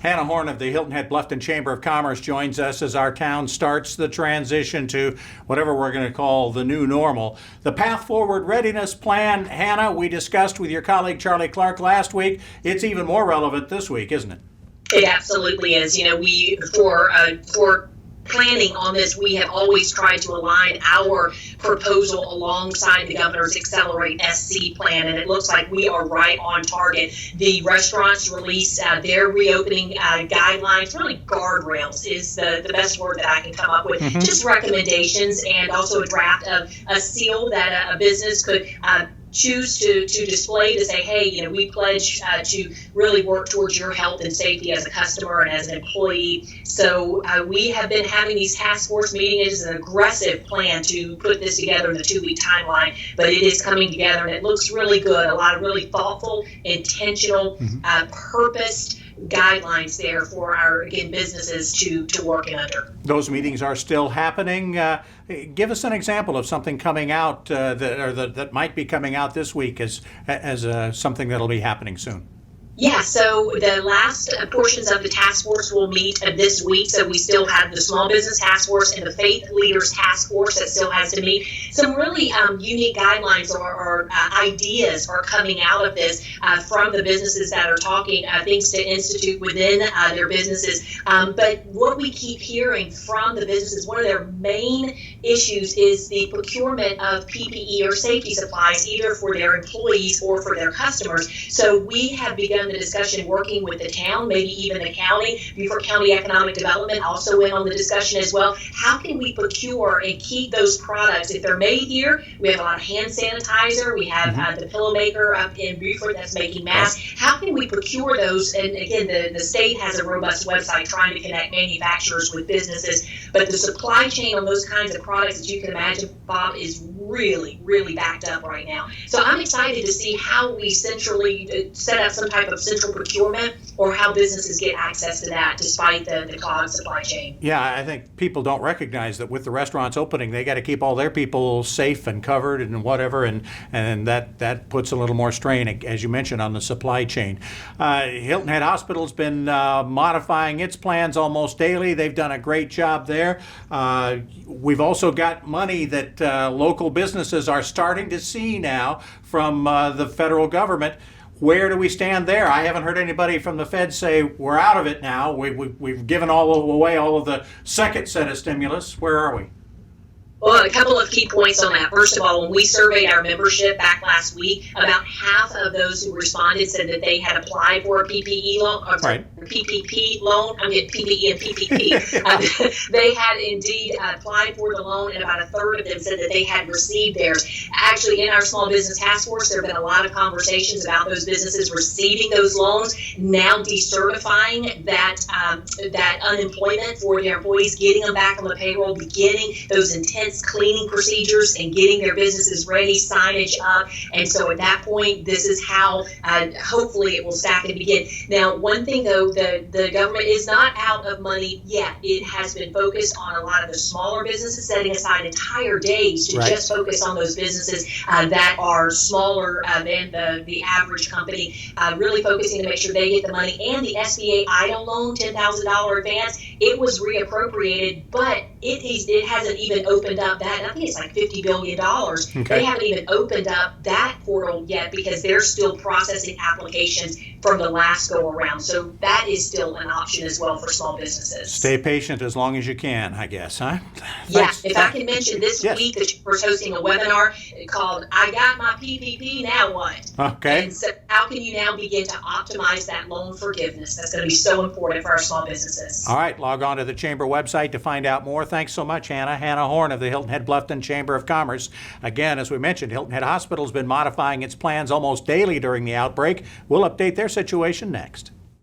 Hannah Horne of the Hilton-Bluffton Chamber of Commerce joins us as our town starts the transition to whatever we're going to call the new normal. The Path Forward Readiness Plan, Hannah, we discussed with your colleague Charlie Clark last week. It's even more relevant this week, isn't it? It absolutely is. You know, we for planning on this, we have always tried to align our proposal alongside the governor's Accelerate SC plan, and it looks like we are right on target. The restaurants released their reopening guidelines, really guardrails is the best word that I can come up with, just recommendations, and also a draft of a seal that a business could choose to display to say, hey, you know, we pledge to really work towards your health and safety as a customer and as an employee. So we have been having these task force meetings. It's an aggressive plan to put this together in the 2-week timeline, but it is coming together and it looks really good. A lot of really thoughtful, intentional, purposed guidelines there for our, again, businesses to work in under. Those meetings are still happening. Give us an example of something coming out that might be coming out this week as something that'll be happening soon. Yeah, so the last portions of the task force will meet this week. So we still have the Small Business Task Force and the Faith Leaders Task Force that still has to meet. Some really unique guidelines or ideas are coming out of this from the businesses that are talking, things to institute within their businesses. But what we keep hearing from the businesses, one of their main issues is the procurement of PPE or safety supplies, either for their employees or for their customers. So we have begun the discussion working with the town, maybe even the county. Beaufort County Economic Development also in on the discussion as well. How can we procure and keep those products? If they're made here, we have a lot of hand sanitizer. We have the pillow maker up in Beaufort that's making masks. How can we procure those? And again, the state has a robust website trying to connect manufacturers with businesses, but the supply chain on those kinds of products, as you can imagine, Bob, is really, really backed up right now. So I'm excited to see how we centrally set up some type of central procurement or how businesses get access to that despite the clogged supply chain. Yeah, I think people don't recognize that with the restaurants opening, they got to keep all their people safe and covered and whatever, and that puts a little more strain, as you mentioned, on the supply chain. Hilton Head Hospital's been modifying its plans almost daily. They've done a great job there. We've also got money that local businesses are starting to see now from the federal government. Where do we stand there? I haven't heard anybody from the Fed say we're out of it now. We've given away all of the second set of stimulus. Where are we? Well, a couple of key points on that. First of all, when we surveyed our membership back last week, about half of those who responded said that they had applied for a PPE loan, or PPP loan. I'm getting PPE and PPP. They had indeed applied for the loan, and about a third of them said that they had received theirs. Actually, in our Small Business Task Force, there have been a lot of conversations about those businesses receiving those loans, now decertifying that unemployment for their employees, getting them back on the payroll, beginning those intense cleaning procedures and getting their businesses ready, signage up. And so at that point, this is how hopefully it will stack and begin. Now, one thing though, the government is not out of money yet. It has been focused on a lot of the smaller businesses, setting aside entire days to just focus on those businesses that are smaller than the average company, really focusing to make sure they get the money. And the SBA EIDL loan, $10,000 advance, it was reappropriated, but it hasn't even opened up that. I think it's like $50 billion. Okay. They haven't even opened up that portal yet because they're still processing applications from the last go around. So that is still an option as well for small businesses. Stay patient as long as you can, I guess, huh? Yeah, if I can mention this week that we're hosting a webinar called I Got My PPP, Now What? Okay. And so how can you now begin to optimize that loan forgiveness? That's going to be so important for our small businesses. All right, log on to the Chamber website to find out more. Thanks so much, Hannah. Hannah Horne of the Hilton-Bluffton Chamber of Commerce. Again, as we mentioned, Hilton Head Hospital has been modifying its plans almost daily during the outbreak. We'll update their situation next.